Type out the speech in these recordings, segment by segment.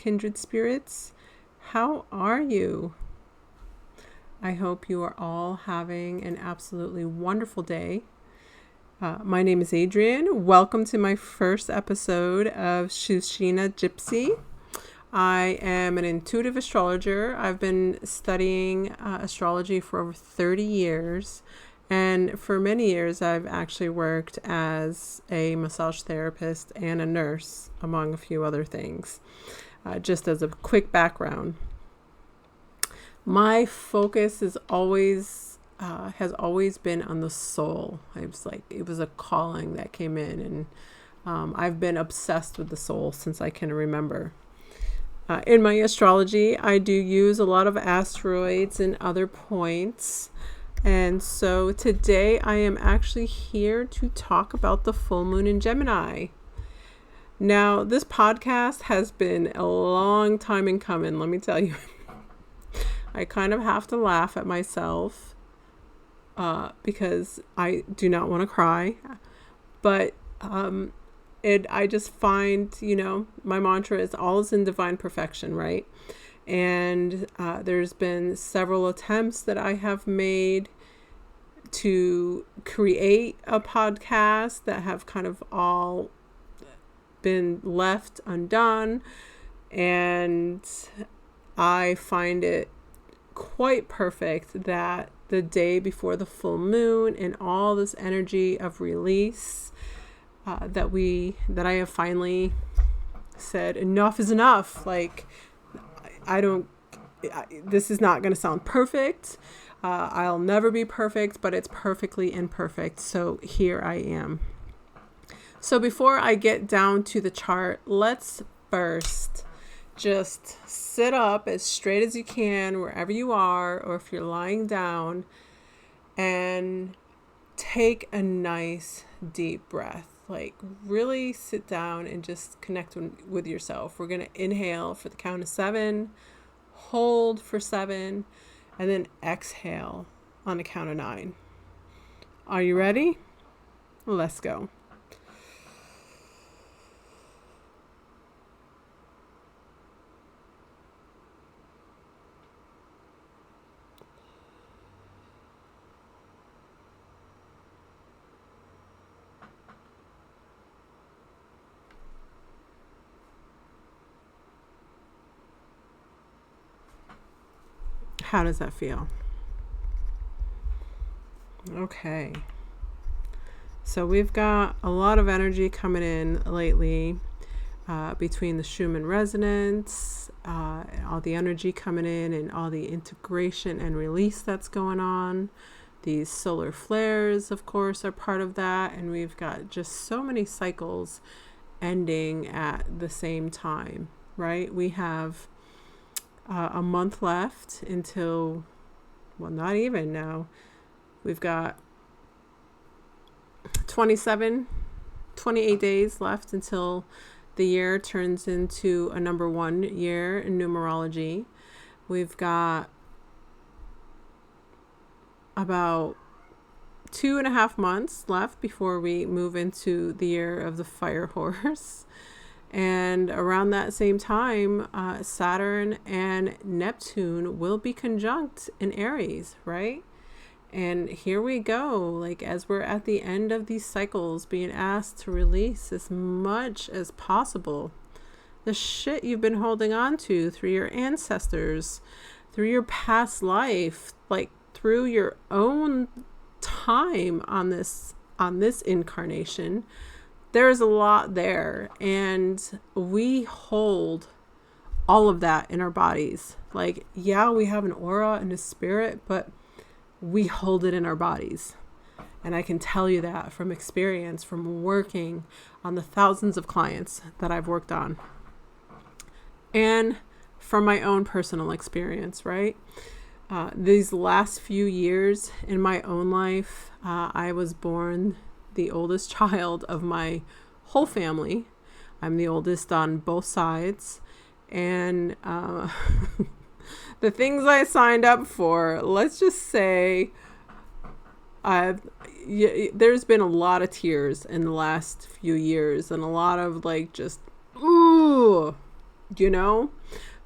kindred spirits. How are you? I hope you are all having an absolutely wonderful day. My name is Adrienne. Welcome to my first episode of Shushina Gypsy. I am an intuitive astrologer. I've been studying astrology for over 30 years. And for many years, I've actually worked as a massage therapist and a nurse, among a few other things. Just as a quick background, my focus is always has always been on the soul. It was a calling that came in, and I've been obsessed with the soul since I can remember. In my astrology, I do use a lot of asteroids and other points. And so today I am actually here to talk about the full moon in Gemini. Now, this podcast has been a long time in coming, let me tell you. I kind of have to laugh at myself because I do not want to cry. But I just find, my mantra is all is in divine perfection, right? And there's been several attempts that I have made to create a podcast that have kind of all been left undone. And I find it quite perfect that the day before the full moon and all this energy of release that I have finally said enough is enough. This is not going to sound perfect. I'll never be perfect, but it's perfectly imperfect. So here I am. So before I get down to the chart, let's first just sit up as straight as you can, wherever you are, or if you're lying down, and take a nice deep breath. Really sit down and just connect with yourself. We're going to inhale for the count of 7, hold for 7, and then exhale on the count of 9. Are you ready? Let's go. How does that feel? Okay. So we've got a lot of energy coming in lately between the Schumann resonance, all the energy coming in and all the integration and release that's going on. These solar flares, of course, are part of that. And we've got just so many cycles ending at the same time, right? We have a month left until, well, not even now. We've got 28 days left until the year turns into a number 1 year in numerology. We've got about 2.5 months left before we move into the year of the fire horse. And around that same time, Saturn and Neptune will be conjunct in Aries, right? And here we go, as we're at the end of these cycles, being asked to release as much as possible the shit you've been holding on to through your ancestors, through your past life, through your own time on this incarnation. There's a lot there, and we hold all of that in our bodies. We have an aura and a spirit, but we hold it in our bodies. And I can tell you that from experience, from working on the thousands of clients that I've worked on, and from my own personal experience, right? These last few years in my own life, I was born the oldest child of my whole family. I'm the oldest on both sides. And the things I signed up for, let's just say, there's been a lot of tears in the last few years and a lot of ooh, you know?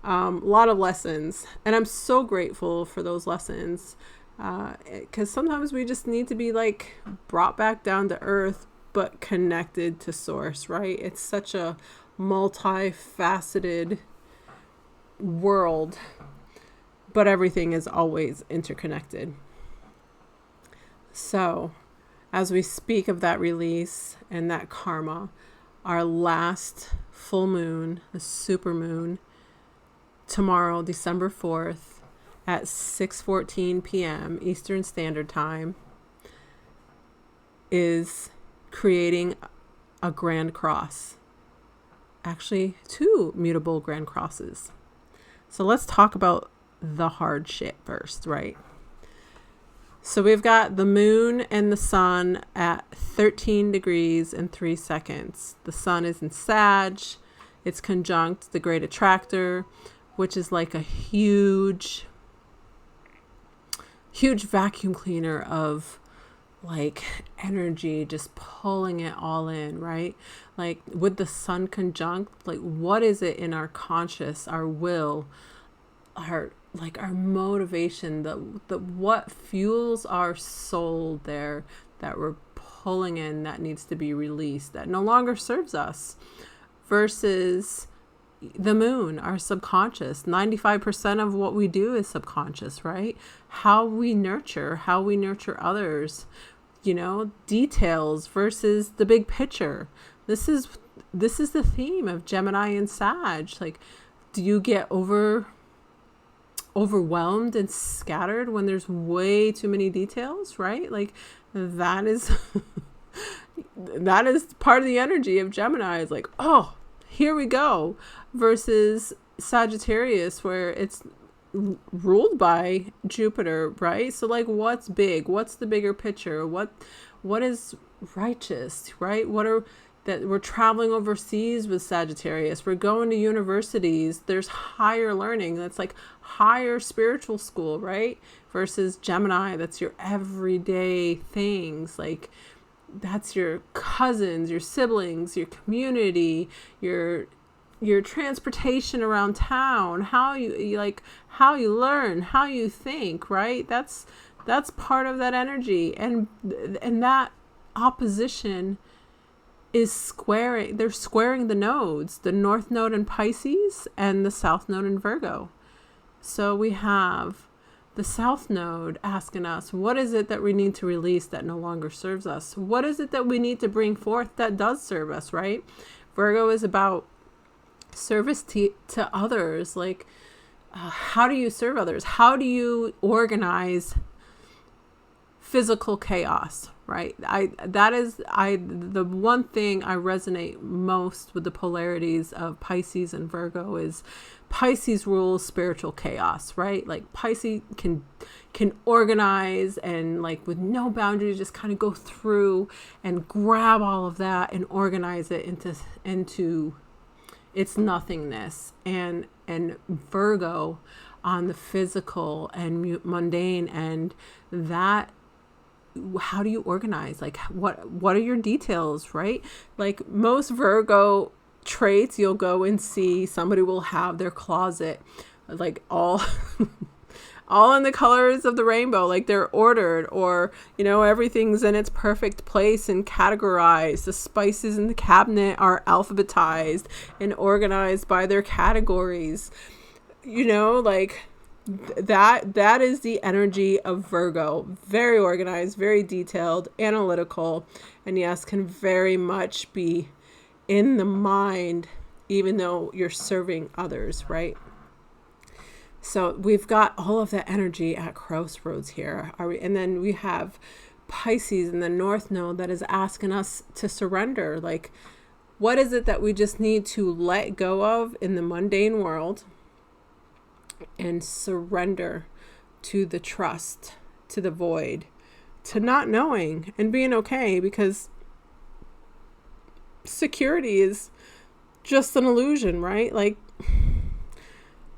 A lot of lessons. And I'm so grateful for those lessons. Because sometimes we just need to be like brought back down to earth, but connected to source, right? It's such a multifaceted world, but everything is always interconnected. So, as we speak of that release and that karma, our last full moon, the super moon, tomorrow, December 4th at 6:14 p.m. Eastern Standard Time, is creating a grand cross. Actually, 2 mutable grand crosses. So let's talk about the hard shit first, right? So we've got the moon and the sun at 13 degrees and 3 seconds. The sun is in Sag. It's conjunct the great attractor, which is like a huge vacuum cleaner of like energy, just pulling it all in, right? Like with the sun conjunct, like what is it in our conscious, our will, our motivation, the what fuels our soul there that we're pulling in, that needs to be released, that no longer serves us, versus the moon, our subconscious. 95% of what we do is subconscious, right? How we nurture others, details versus the big picture. This is the theme of Gemini and Sag. Like, do you get overwhelmed and scattered when there's way too many details, right? Like that is that is part of the energy of Gemini, is like, oh, here we go, versus Sagittarius, where it's ruled by Jupiter, right? So like, what's big? What's the bigger picture? What is righteous, right? That we're traveling overseas with Sagittarius. We're going to universities. There's higher learning. That's like higher spiritual school, right? Versus Gemini, that's your everyday things. Like that's your cousins, your siblings, your community, your transportation around town, how you learn, how you think, right? That's part of that energy. And that opposition is squaring the nodes, the North Node in Pisces and the South Node in Virgo. So we have the South Node asking us, what is it that we need to release that no longer serves us? What is it that we need to bring forth that does serve us, right? Virgo is about service to others. Like, how do you serve others? How do you organize physical chaos, right? The one thing I resonate most with the polarities of Pisces and Virgo is Pisces rules spiritual chaos, right? Like Pisces can organize and like with no boundaries just kind of go through and grab all of that and organize it into its nothingness. And Virgo on the physical and mundane, and that, how do you organize? Like what are your details, right? Like most Virgo traits, you'll go and see somebody will have their closet like all all in the colors of the rainbow, like they're ordered, or everything's in its perfect place and categorized. The spices in the cabinet are alphabetized and organized by their categories. Like that is the energy of Virgo. Very organized, very detailed, analytical, and yes, can very much be in the mind, even though you're serving others, right? So we've got all of that energy at Crossroads here. And then we have Pisces in the North Node that is asking us to surrender. Like, what is it that we just need to let go of in the mundane world and surrender to the trust, to the void, to not knowing and being okay, because security is just an illusion, right? Like,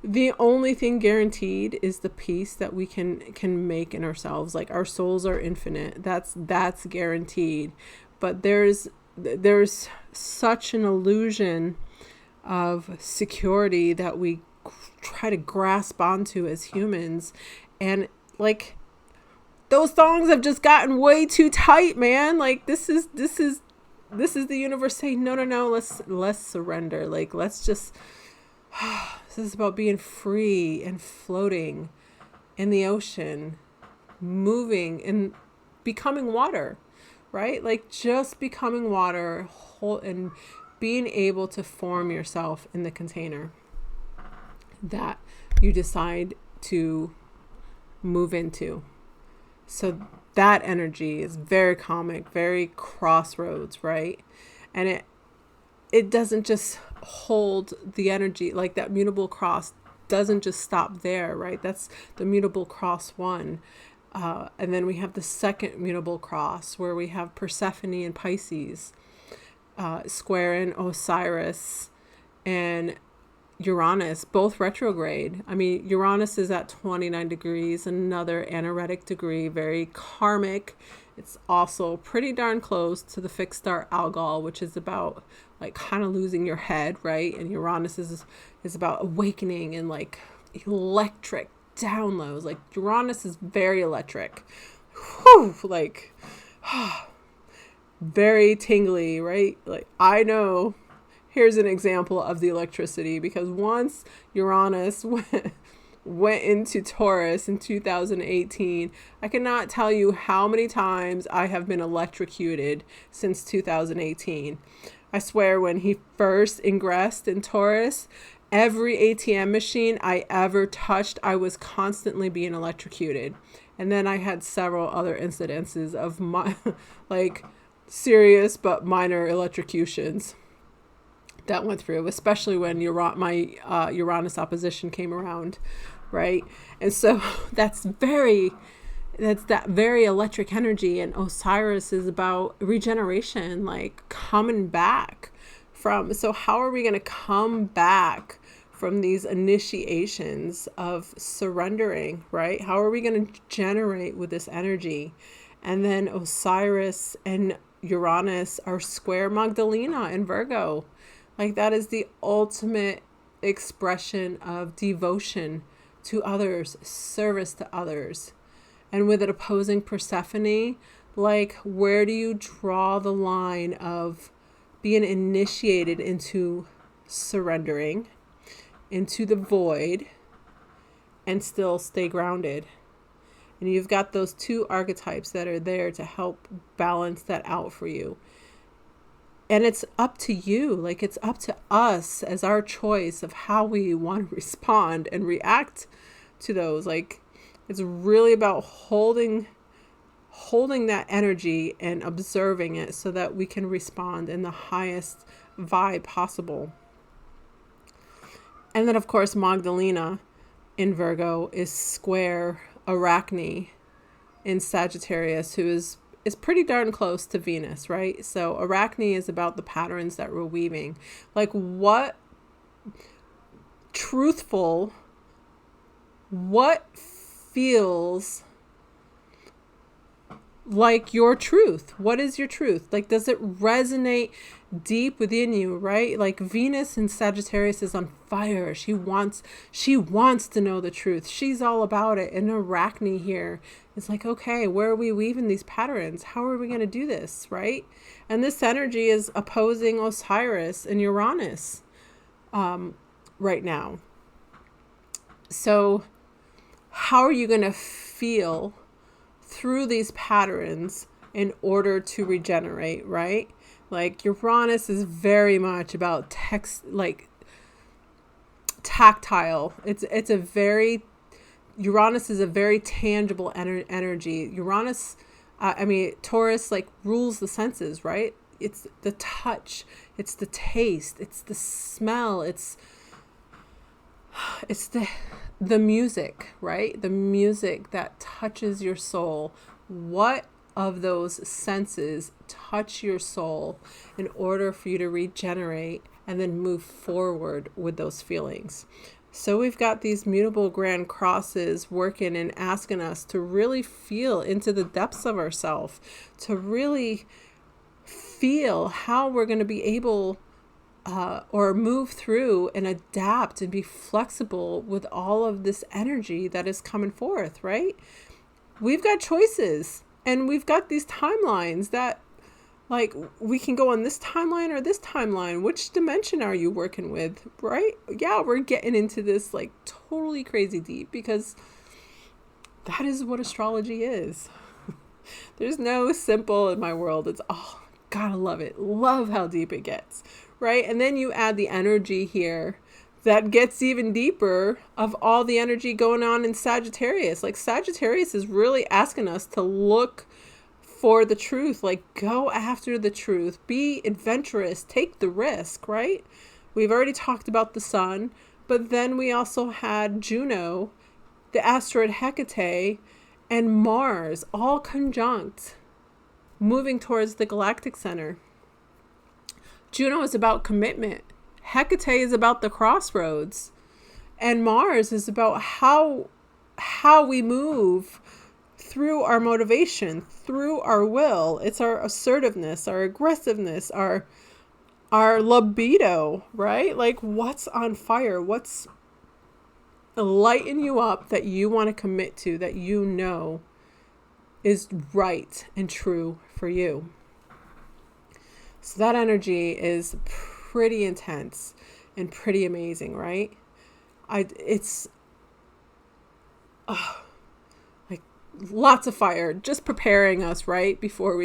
the only thing guaranteed is the peace that we can make in ourselves. Like, our souls are infinite. That's guaranteed. But there's such an illusion of security that we try to grasp onto as humans. And like, those thongs have just gotten way too tight, man. Like, this is the universe saying, no, let's surrender. Like, let's just, this is about being free and floating in the ocean, moving and becoming water, right? Like, just becoming water, and being able to form yourself in the container that you decide to move into. So that energy is very comic, very Crossroads, right? And it doesn't just hold the energy, like that mutable cross doesn't just stop there, right? That's the mutable cross one. And then we have the second mutable cross where we have Persephone and Pisces, squaring Osiris and Uranus, both retrograde. I mean, Uranus is at 29 degrees, another anaretic degree, very karmic. It's also pretty darn close to the fixed star Algol, which is about like kind of losing your head, right? And Uranus is about awakening and like electric downloads. Like, Uranus is very electric. Whew, like very tingly, right? Like, I know. Here's an example of the electricity, because once Uranus went into Taurus in 2018, I cannot tell you how many times I have been electrocuted since 2018. I swear, when he first ingressed in Taurus, every ATM machine I ever touched, I was constantly being electrocuted. And then I had several other incidences of my like serious but minor electrocutions that went through, especially when my Uranus opposition came around, right? And so that's that very electric energy. And Osiris is about regeneration, like coming back from. So how are we going to come back from these initiations of surrendering, right? How are we going to generate with this energy? And then Osiris and Uranus are square Magdalena in Virgo. Like, that is the ultimate expression of devotion to others, service to others. And with it opposing Persephone, like, where do you draw the line of being initiated into surrendering, into the void, and still stay grounded? And you've got those two archetypes that are there to help balance that out for you. And it's up to you, like, it's up to us as our choice of how we want to respond and react to those. Like, it's really about holding that energy and observing it so that we can respond in the highest vibe possible. And then, of course, Magdalena in Virgo is square Arachne in Sagittarius, who is pretty darn close to Venus, right? So Arachne is about the patterns that we're weaving. Like, what truthful, what feels like your truth? What is your truth? Like, does it resonate deep within you, right? Like, Venus in Sagittarius is on fire. She wants to know the truth. She's all about it. And Arachne here is like, okay, where are we weaving these patterns? How are we going to do this, right? And this energy is opposing Osiris and Uranus right now. So how are you going to feel through these patterns in order to regenerate, right? Like, Uranus is very much about tactile. Uranus is a very tangible energy. Taurus, like, rules the senses, right? It's the touch, it's the taste, it's the smell, it's the music, right? The music that touches your soul. What of those senses touch your soul in order for you to regenerate and then move forward with those feelings? So we've got these mutable grand crosses working and asking us to really feel into the depths of ourselves, to really feel how we're going to be able or move through and adapt and be flexible with all of this energy that is coming forth, right? We've got choices and we've got these timelines that, like, we can go on this timeline or this timeline. Which dimension are you working with, right? Yeah, we're getting into this like totally crazy deep because that is what astrology is. There's no simple in my world. It's, oh, gotta love it. Love how deep it gets, right? And then you add the energy here that gets even deeper of all the energy going on in Sagittarius. Like, Sagittarius is really asking us to look for the truth, like go after the truth, be adventurous, take the risk, right? We've already talked about the sun, but then we also had Juno, the asteroid Hecate, and Mars all conjunct, moving towards the galactic center. Juno is about commitment. Hecate is about the crossroads. And Mars is about how we move through our motivation, through our will. It's our assertiveness, our aggressiveness, our libido, right? Like, what's on fire? What's lighting you up that you want to commit to, that you know is right and true for you? So that energy is pretty intense and pretty amazing, right? It's lots of fire, just preparing us, right, before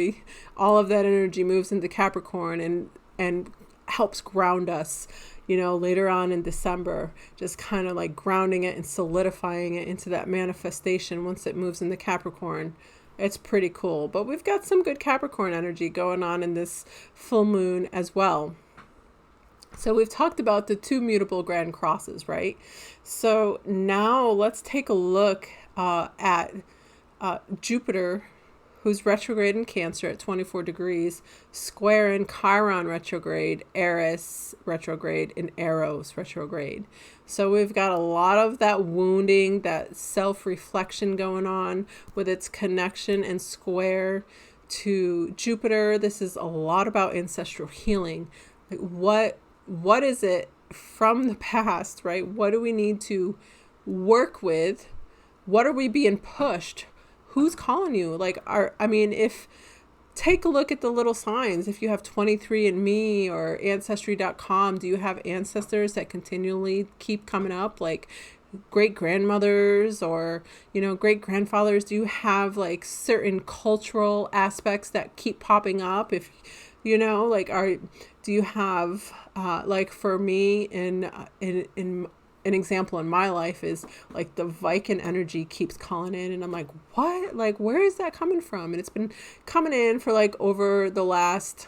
all of that energy moves into Capricorn and helps ground us, later on in December, just kind of like grounding it and solidifying it into that manifestation once it moves into Capricorn. It's pretty cool. But we've got some good Capricorn energy going on in this full moon as well. So we've talked about the two mutable grand crosses, right? So now let's take a look at Jupiter, who's retrograde in Cancer at 24 degrees, square in Chiron retrograde, Eris retrograde, and Eros retrograde. So we've got a lot of that wounding, that self-reflection going on with its connection and square to Jupiter. This is a lot about ancestral healing. Like, what is it from the past, right? What do we need to work with? What are we being pushed? Who's calling you? Take a look at the little signs. If you have 23andMe or Ancestry.com, do you have ancestors that continually keep coming up? Like great grandmothers or, great grandfathers? Do you have like certain cultural aspects that keep popping up? If, do you have, for me in an example in my life is like the Viking energy keeps calling in, and I'm like, what? Like, where is that coming from? And it's been coming in for like over the last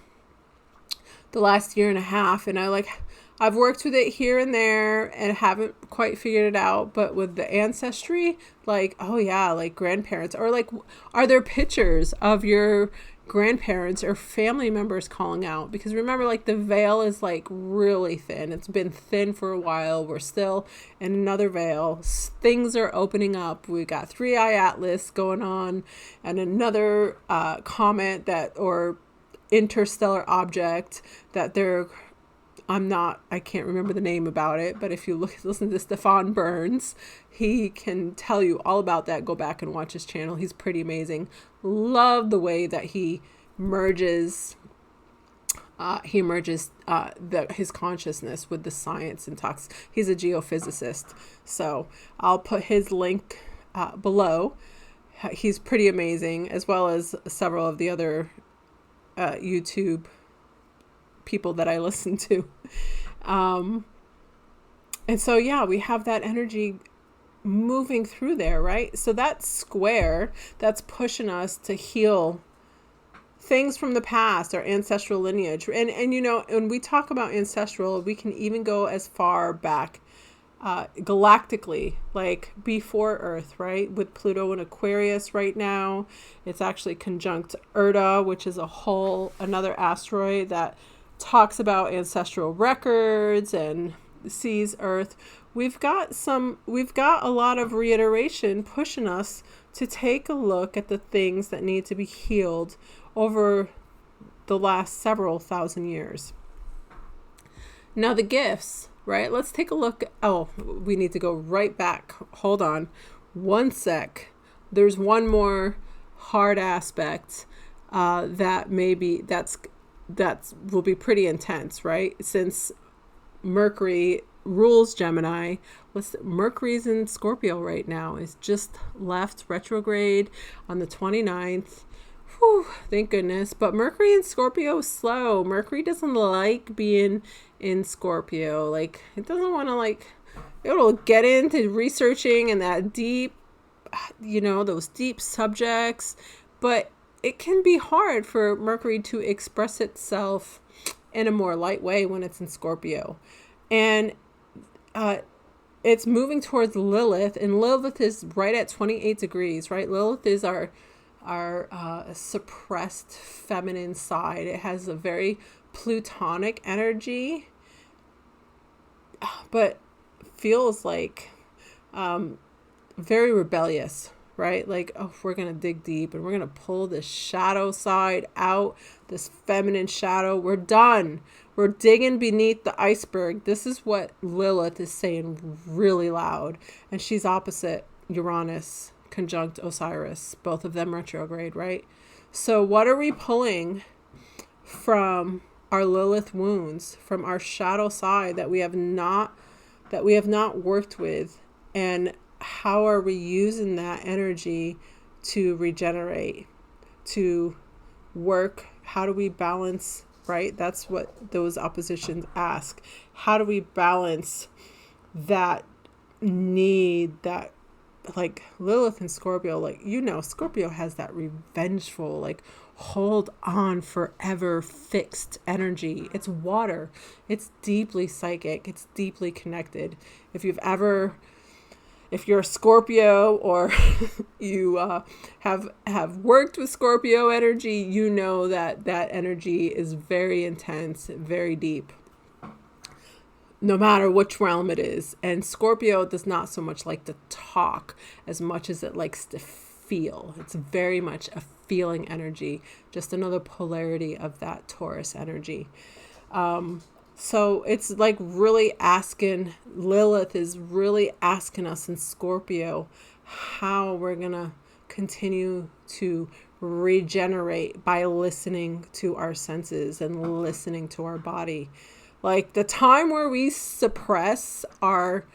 year and a half, and I've worked with it here and there and haven't quite figured it out. But with the ancestry, like, oh yeah, like grandparents, or like, are there pictures of your grandparents or family members calling out? Because remember, like, the veil is like really thin. It's been thin for a while. We're still in another veil. Things are opening up. We got 3i Atlas going on, and another comet or interstellar object that I can't remember the name about it, but if you listen to Stefan Burns, he can tell you all about that. Go back and watch his channel. He's pretty amazing. Love the way that he merges his consciousness with the science and talks. He's a geophysicist. So I'll put his link below. He's pretty amazing, as well as several of the other YouTube people that I listen to. And so, yeah, we have that energy moving through there, right? So that square, that's pushing us to heal things from the past, our ancestral lineage. And when we talk about ancestral, we can even go as far back galactically, like before Earth, right? With Pluto in Aquarius right now, it's actually conjunct Urda, which is another asteroid that talks about ancestral records and sees Earth. We've got a lot of reiteration pushing us to take a look at the things that need to be healed over the last several thousand years. Now the gifts, right? Let's take a look. Oh, we need to go right back. Hold on. One sec. There's one more hard aspect that maybe that will be pretty intense, right? Since Mercury rules Gemini. Mercury's in Scorpio right now. It's just left retrograde on the 29th. Whew, thank goodness. But Mercury in Scorpio is slow. Mercury doesn't like being in Scorpio. Like, it doesn't want to, like, it'll get into researching and that deep, those deep subjects. But it can be hard for Mercury to express itself in a more light way when it's in Scorpio. And it's moving towards Lilith, and Lilith is right at 28 degrees, right? Lilith is our suppressed feminine side. It has a very plutonic energy, but feels like very rebellious, right? Like, oh, we're going to dig deep and we're going to pull this shadow side out, this feminine shadow. We're done. We're digging beneath the iceberg. This is what Lilith is saying really loud. And she's opposite Uranus conjunct Osiris, both of them retrograde, right? So what are we pulling from our Lilith wounds, from our shadow side that we have not worked with? And how are we using that energy to regenerate, to work? How do we balance, right? That's what those oppositions ask. How do we balance that need, that, like, Lilith and Scorpio, like, Scorpio has that revengeful, like, hold on forever fixed energy. It's water. It's deeply psychic. It's deeply connected. If you're a Scorpio, or you have worked with Scorpio energy, you know that energy is very intense, very deep, no matter which realm it is. And Scorpio does not so much like to talk as much as it likes to feel. It's very much a feeling energy, just another polarity of that Taurus energy. So it's like really asking, Lilith is really asking us in Scorpio how we're going to continue to regenerate by listening to our senses and listening to our body. Like, the time where we suppress our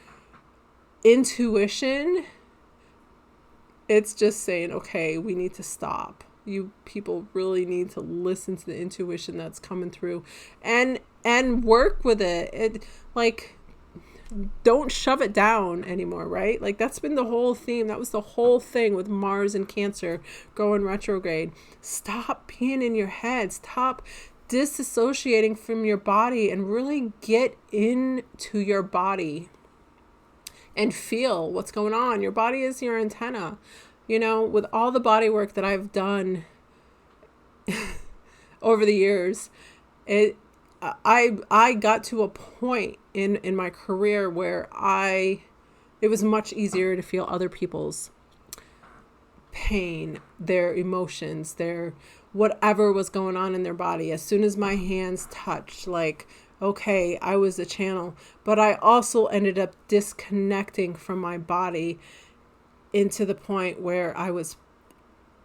intuition, it's just saying, okay, we need to stop. You people really need to listen to the intuition that's coming through and work with it. Like, don't shove it down anymore, right? Like, that's been the whole theme. That was the whole thing with Mars and Cancer going retrograde. Stop being in your head. Stop disassociating from your body and really get into your body and feel what's going on. Your body is your antenna. With all the body work that I've done over the years, I got to a point in my career where it was much easier to feel other people's pain, their emotions, their whatever was going on in their body. As soon as my hands touched, like, okay, I was a channel, but I also ended up disconnecting from my body into the point where I was,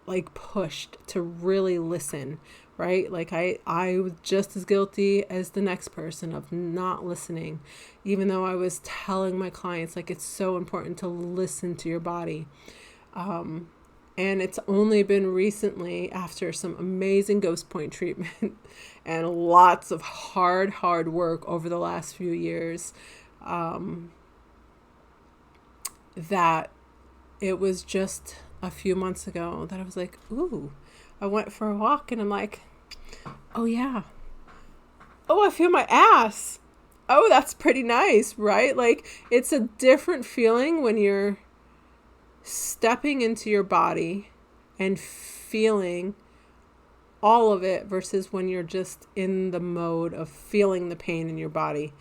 like, pushed to really listen, right? Like, I was just as guilty as the next person of not listening, even though I was telling my clients, like, it's so important to listen to your body. And it's only been recently, after some amazing ghost point treatment and lots of hard work over the last few years, that it was just a few months ago that I was like, ooh, I went for a walk and I'm like, oh yeah. Oh, I feel my ass. Oh, that's pretty nice, right? Like, it's a different feeling when you're stepping into your body and feeling all of it versus when you're just in the mode of feeling the pain in your body.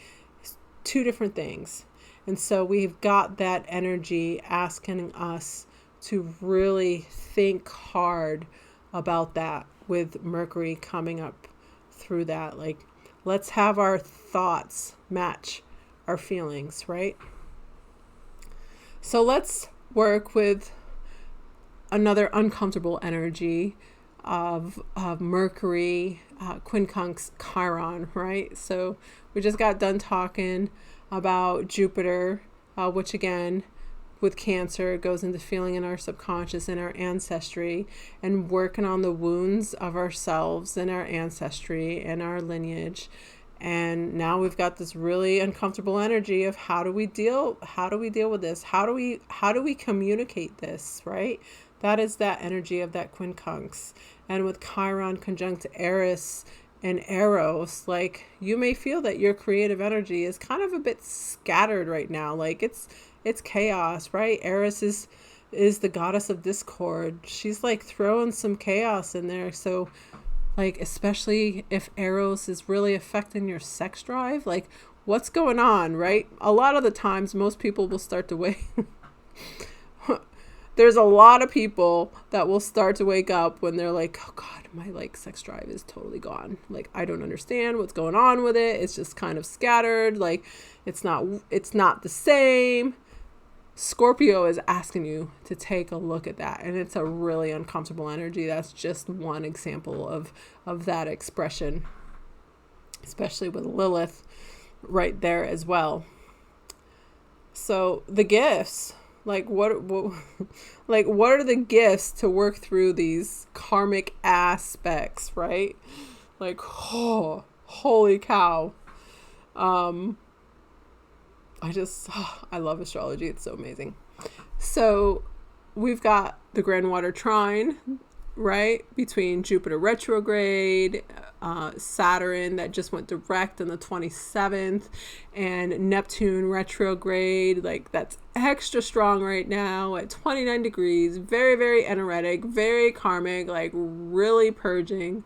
It's two different things. And so we've got that energy asking us to really think hard about that, with Mercury coming up through that. Like, let's have our thoughts match our feelings, right? So let's work with another uncomfortable energy of Mercury, quincunx Chiron, right? So we just got done talking about Jupiter, which again, with Cancer, goes into feeling in our subconscious and our ancestry and working on the wounds of ourselves and our ancestry and our lineage. And now we've got this really uncomfortable energy of how do we deal with this? How do we communicate this, right? That is that energy of that quincunx. And with Chiron conjunct Eris and Eros, like, you may feel that your creative energy is kind of a bit scattered right now. Like it's chaos, right? Eris is the goddess of discord. She's like throwing some chaos in there. So like, especially if Eros is really affecting your sex drive, like what's going on, right? A lot of the times most people will start to wake there's a lot of people that will start to wake up when they're like, oh God, my like sex drive is totally gone. Like, I don't understand what's going on with it. It's just kind of scattered. Like it's not the same. Scorpio is asking you to take a look at that. And it's a really uncomfortable energy. That's just one example of that expression, especially with Lilith right there as well. So the gifts, like what are the gifts to work through these karmic aspects, right? Like, oh, holy cow. I love astrology. It's so amazing. So we've got the Grand Water Trine, right? Between Jupiter retrograde, Saturn that just went direct on the 27th, and Neptune retrograde. Like, that's extra strong right now at 29 degrees. Very, very energetic, very karmic, like really purging.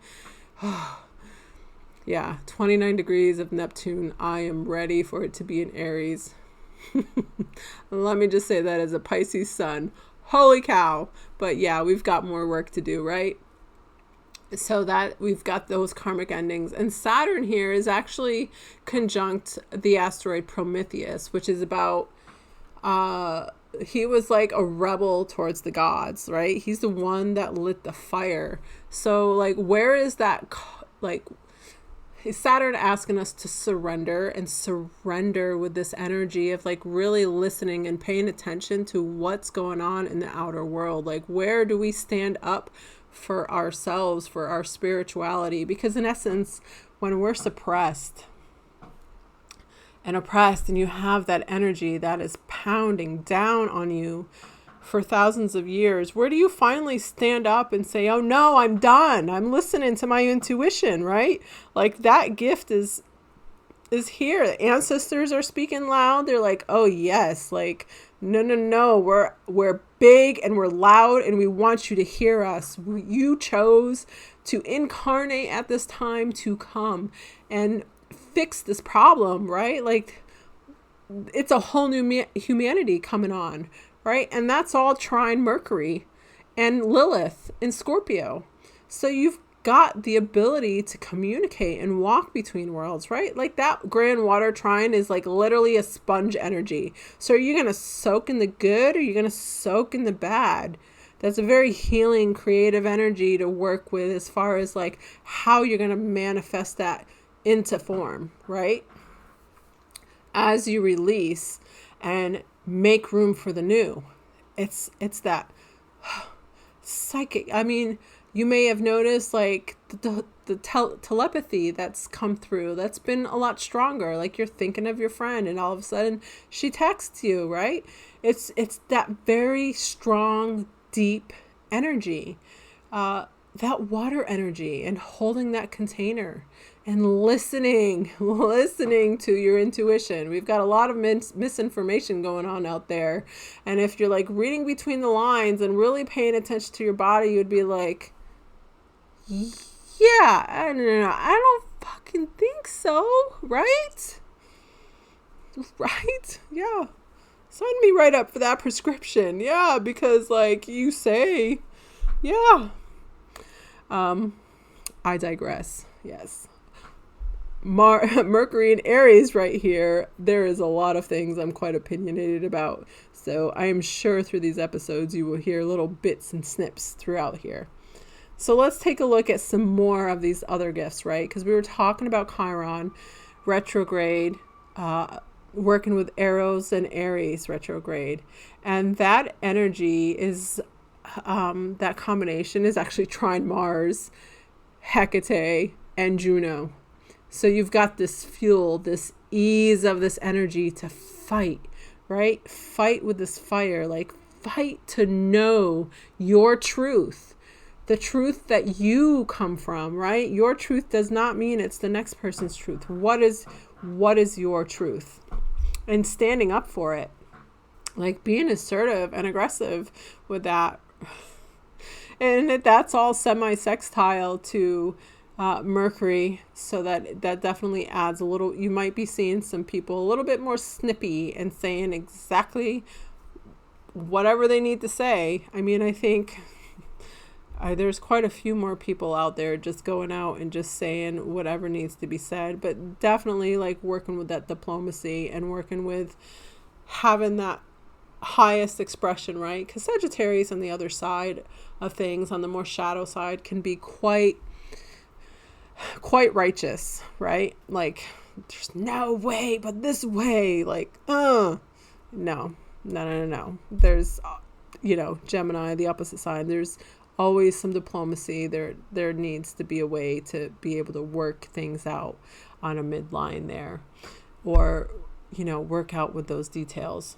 Yeah, 29 degrees of Neptune. I am ready for it to be in Aries. Let me just say that as a Pisces sun. Holy cow. But yeah, we've got more work to do, right? So that we've got those karmic endings. And Saturn here is actually conjunct the asteroid Prometheus, which is about, he was like a rebel towards the gods, right? He's the one that lit the fire. So like, where is that, like, is Saturn asking us to surrender with this energy of like really listening and paying attention to what's going on in the outer world? Like, where do we stand up for ourselves, for our spirituality? Because in essence, when we're suppressed and oppressed and you have that energy that is pounding down on you for thousands of years, where do you finally stand up and say, oh no, I'm done. I'm listening to my intuition, right? Like, that gift is here. The ancestors are speaking loud. They're like, oh yes, like, no, we're big and we're loud and we want you to hear us. You chose to incarnate at this time to come and fix this problem, right? Like, it's a whole new humanity coming on, right? And that's all trine Mercury and Lilith in Scorpio. So you've got the ability to communicate and walk between worlds, right? Like, that Grand Water Trine is like literally a sponge energy. So are you going to soak in the good or are you going to soak in the bad? That's a very healing, creative energy to work with as far as like how you're going to manifest that into form, right? As you release and make room for the new. It's that psychic. I mean, you may have noticed like the telepathy that's come through. That's been a lot stronger. Like, you're thinking of your friend and all of a sudden she texts you, right? It's that very strong, deep energy, that water energy, and holding that container and listening to your intuition. We've got a lot of misinformation going on out there. And if you're like reading between the lines and really paying attention to your body, you'd be like, yeah, I don't fucking think so. Right? Right? Yeah. Sign me right up for that prescription. Yeah, because like you say, yeah. I digress. Yes. Mercury in Aries right here, there is a lot of things I'm quite opinionated about. So I am sure through these episodes you will hear little bits and snips throughout here. So let's take a look at some more of these other gifts, right? Because we were talking about Chiron retrograde, working with Eros and Aries retrograde. And that energy is, that combination is actually trine Mars, Hecate, and Juno. So you've got this fuel, this ease of this energy to fight, right? Fight with this fire, like fight to know your truth, the truth that you come from, right? Your truth does not mean it's the next person's truth. What is your truth? And standing up for it, like being assertive and aggressive with that. And that's all semi-sextile to Mercury, so that definitely adds a little. You might be seeing some people a little bit more snippy and saying exactly whatever they need to say. I mean, I think there's quite a few more people out there just going out and just saying whatever needs to be said, but definitely like working with that diplomacy and working with having that highest expression, right? Because Sagittarius on the other side of things, on the more shadow side, can be quite righteous, right? Like there's no way but this way, like no. There's Gemini, the opposite side, there's always some diplomacy. There needs to be a way to be able to work things out on a midline there, or work out with those details.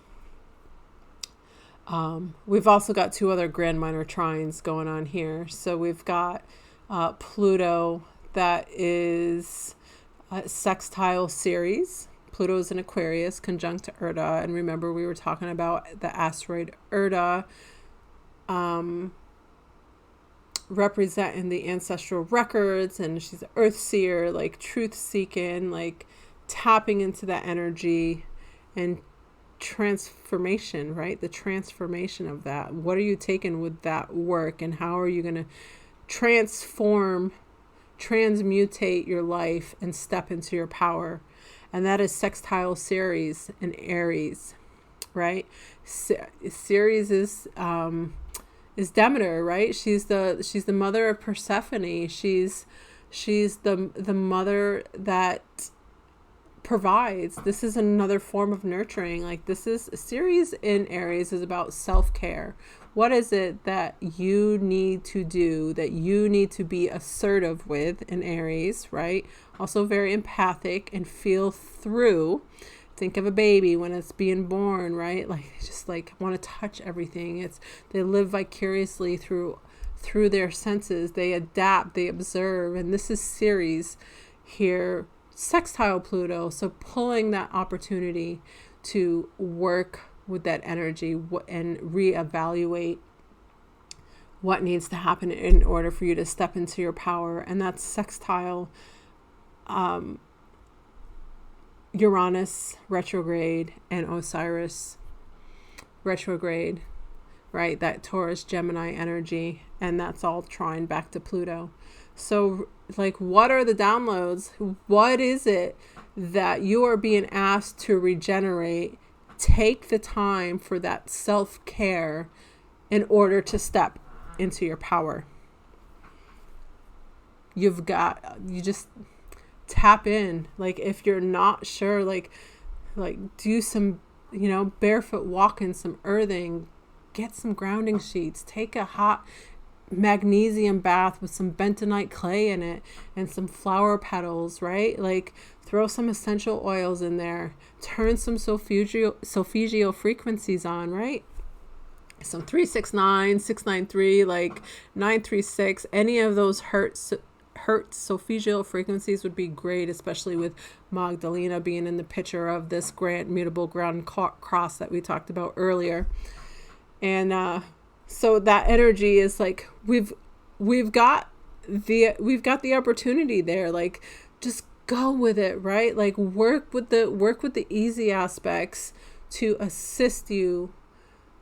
We've also got two other grand minor trines going on here. So we've got Pluto, that is sextile Ceres. Pluto's in Aquarius, conjunct Urda. And remember, we were talking about the asteroid Urda representing the ancestral records. And she's an earth seer, like truth seeking, like tapping into that energy and transformation, right? The transformation of that. What are you taking with that work, and how are you going to transmutate your life and step into your power? And that is sextile Ceres and Aries, right? Ceres is Demeter, right? She's the mother of Persephone. She's the mother that provides. This is another form of nurturing. Like this is Ceres in Aries is about self-care. What is it that you need to do, that you need to be assertive with in Aries, right? Also very empathic and feel through. Think of a baby when it's being born, right? Like just like want to touch everything. They live vicariously through their senses. They adapt, they observe, and this is Ceres here, sextile Pluto. So pulling that opportunity to work with that energy and reevaluate what needs to happen in order for you to step into your power. And that's sextile Uranus retrograde and Osiris retrograde, right? That Taurus Gemini energy, and that's all trine back to Pluto. So like, what are the downloads? What is it that you are being asked to regenerate? Take the time for that self-care in order to step into your power. You just tap in. Like if you're not sure, like do some, barefoot walking, some earthing, get some grounding sheets, take a hot magnesium bath with some bentonite clay in it and some flower petals, right? Like throw some essential oils in there, turn some solfeggio frequencies on, right? Some 369, 693, like 936, any of those hertz solfeggio frequencies would be great, especially with Magdalena being in the picture of this grand mutable ground cross that we talked about earlier. And so that energy is like we've got the opportunity there. Like just go with it, right? Like work with the easy aspects to assist you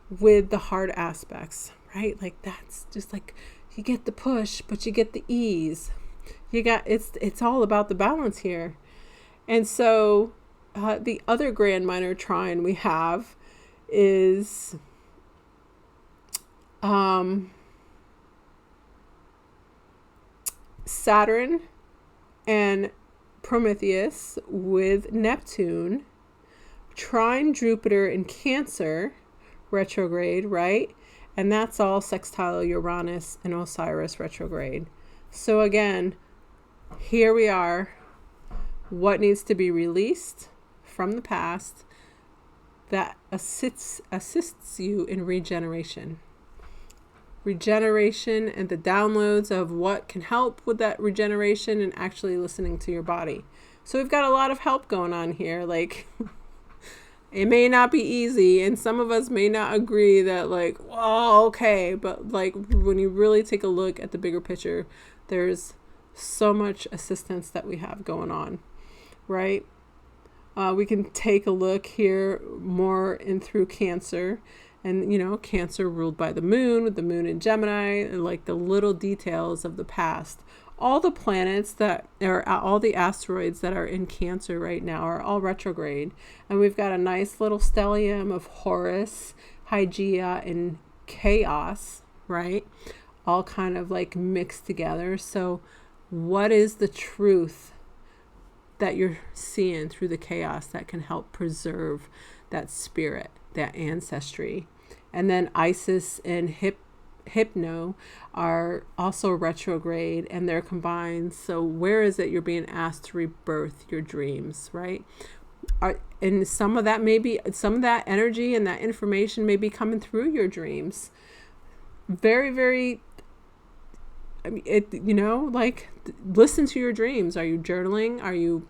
with the hard aspects, right? Like that's just like you get the push, but you get the ease. It's all about the balance here. And so the other grand minor trine we have is Saturn and Prometheus with Neptune, trine Jupiter in Cancer, retrograde, right? And that's all sextile Uranus and Osiris retrograde. So again, here we are. What needs to be released from the past that assists you in regeneration. Regeneration and the downloads of what can help with that regeneration and actually listening to your body. So we've got a lot of help going on here. Like, it may not be easy, and some of us may not agree that, like, well, okay, but like when you really take a look at the bigger picture, there's so much assistance that we have going on, right? We can take a look here more in through Cancer. And, you know, Cancer ruled by the moon, with the moon in Gemini, and like the little details of the past. All the planets that are, all the asteroids that are in Cancer right now are all retrograde. And we've got a nice little stellium of Horus, Hygeia, and Chaos, right? All kind of like mixed together. So what is the truth that you're seeing through the chaos that can help preserve that spirit, that ancestry? And then Isis and Hypno are also retrograde, and they're combined. So where is it you're being asked to rebirth your dreams, right? And some of that energy and that information may be coming through your dreams. Very, very, I mean, like, listen to your dreams. Are you journaling? Are you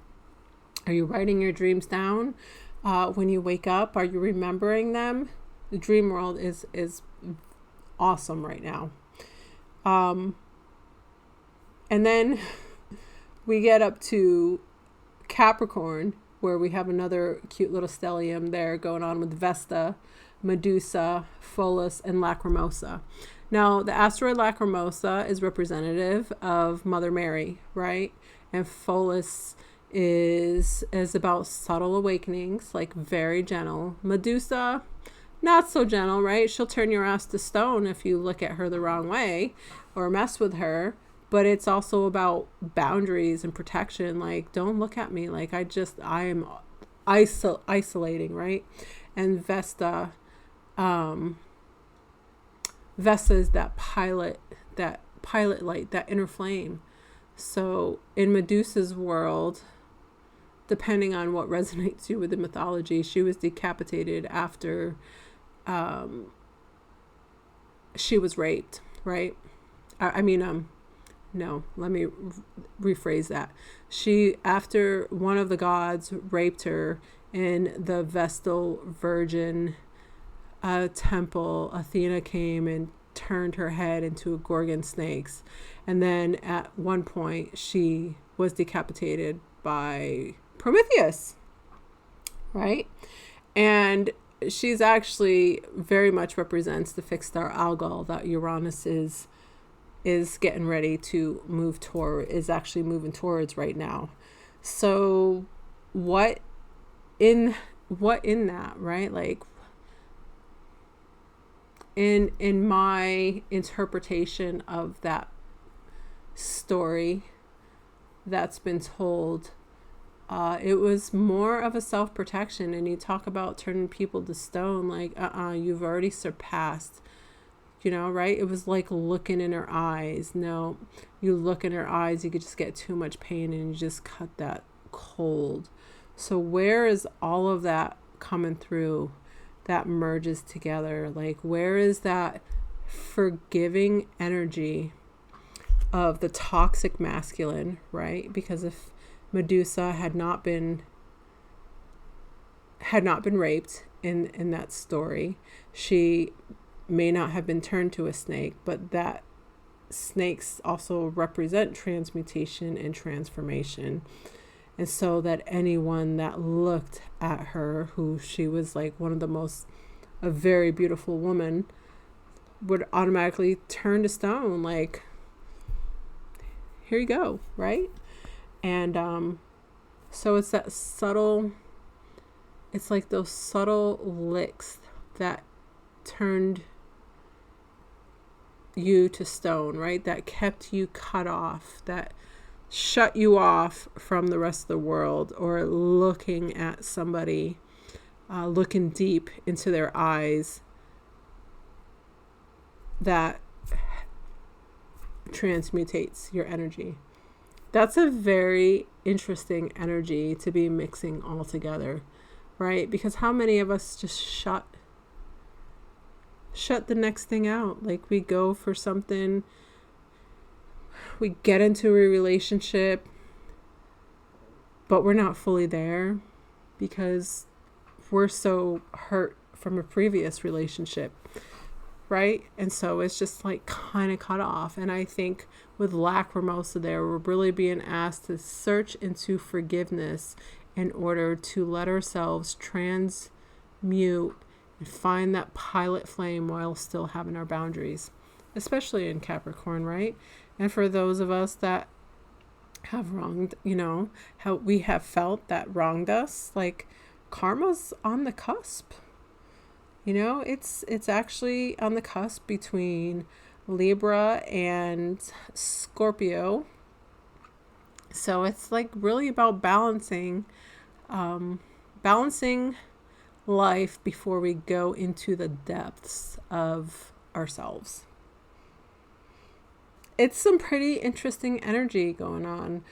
writing your dreams down? When you wake up, are you remembering them? The dream world is awesome right now. And then we get up to Capricorn, where we have another cute little stellium there going on with Vesta, Medusa, Pholus, and Lacrimosa. Now, the asteroid Lacrimosa is representative of Mother Mary, right? And Pholus is about subtle awakenings, like very gentle. Medusa, not so gentle, right? She'll turn your ass to stone if you look at her the wrong way or mess with her. But it's also about boundaries and protection. Like, don't look at me. Like, I am isolating, right? And Vesta is that pilot light, that inner flame. So in Medusa's world, depending on what resonates you with the mythology, she was decapitated after she was raped, right? No, let me rephrase that. After one of the gods raped her in the Vestal Virgin temple, Athena came and turned her head into a Gorgon snakes. And then at one point she was decapitated by Prometheus, right? And she's actually very much represents the fixed star Algol that Uranus is getting ready to move toward, is actually moving towards right now. So what in that, right? Like, in my interpretation of that story that's been told, it was more of a self-protection. And you talk about turning people to stone, like, you've already surpassed, right? It was like looking in her eyes. No, you look in her eyes, you could just get too much pain and you just cut that cold. So where is all of that coming through that merges together? Like, where is that forgiving energy of the toxic masculine, right? Because if Medusa had not been raped in that story, she may not have been turned to a snake, but that snakes also represent transmutation and transformation. And so that anyone that looked at her, who she was like a very beautiful woman, would automatically turn to stone, like, here you go, right? And So it's that subtle, it's like those subtle licks that turned you to stone, right? That kept you cut off, that shut you off from the rest of the world, or looking at somebody, looking deep into their eyes, that transmutates your energy. That's a very interesting energy to be mixing all together, right? Because how many of us just shut the next thing out? Like, we go for something, we get into a relationship, but we're not fully there because we're so hurt from a previous relationship, right? And so it's just like kind of cut off. And I think with Lacrimosa there, we're really being asked to search into forgiveness in order to let ourselves transmute and find that pilot flame while still having our boundaries, especially in Capricorn, right? And for those of us that have wronged, how we have felt that wronged us, like, karma's on the cusp. It's actually on the cusp between Libra and Scorpio. So it's like really about balancing life before we go into the depths of ourselves. It's some pretty interesting energy going on.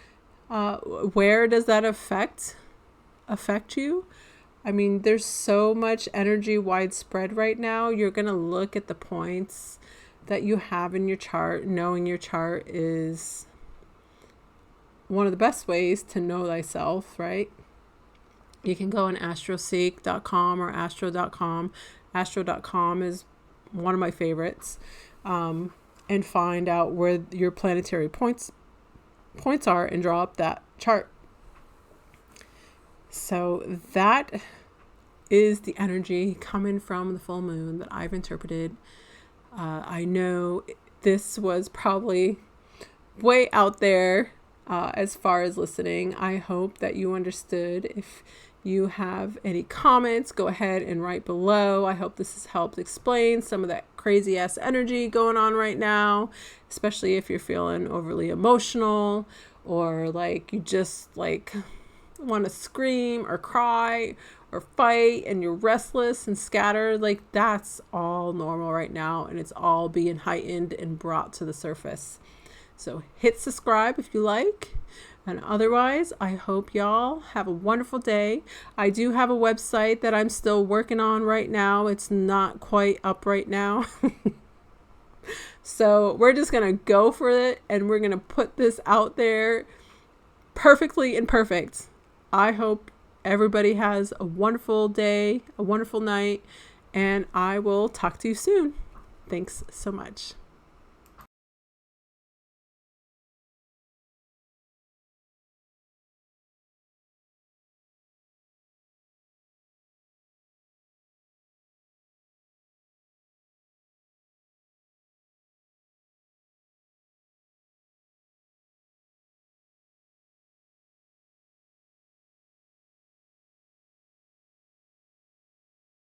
Where does that affect you? I mean, there's so much energy widespread right now. You're going to look at the points that you have in your chart. Knowing your chart is one of the best ways to know thyself, right? You can go on astroseek.com or astro.com. Astro.com is one of my favorites. And find out where your planetary points are and draw up that chart. So that is the energy coming from the full moon that I've interpreted. I know this was probably way out there as far as listening. I hope that you understood. If you have any comments, go ahead and write below. I hope this has helped explain some of that crazy ass energy going on right now, especially if you're feeling overly emotional, or like you just like want to scream or cry or fight and you're restless and scattered. Like, that's all normal right now, and it's all being heightened and brought to the surface. So hit subscribe if you like. And otherwise, I hope y'all have a wonderful day. I do have a website that I'm still working on right now. It's not quite up right now. So we're just going to go for it, and we're going to put this out there perfectly imperfect. I hope everybody has a wonderful day, a wonderful night, and I will talk to you soon. Thanks so much.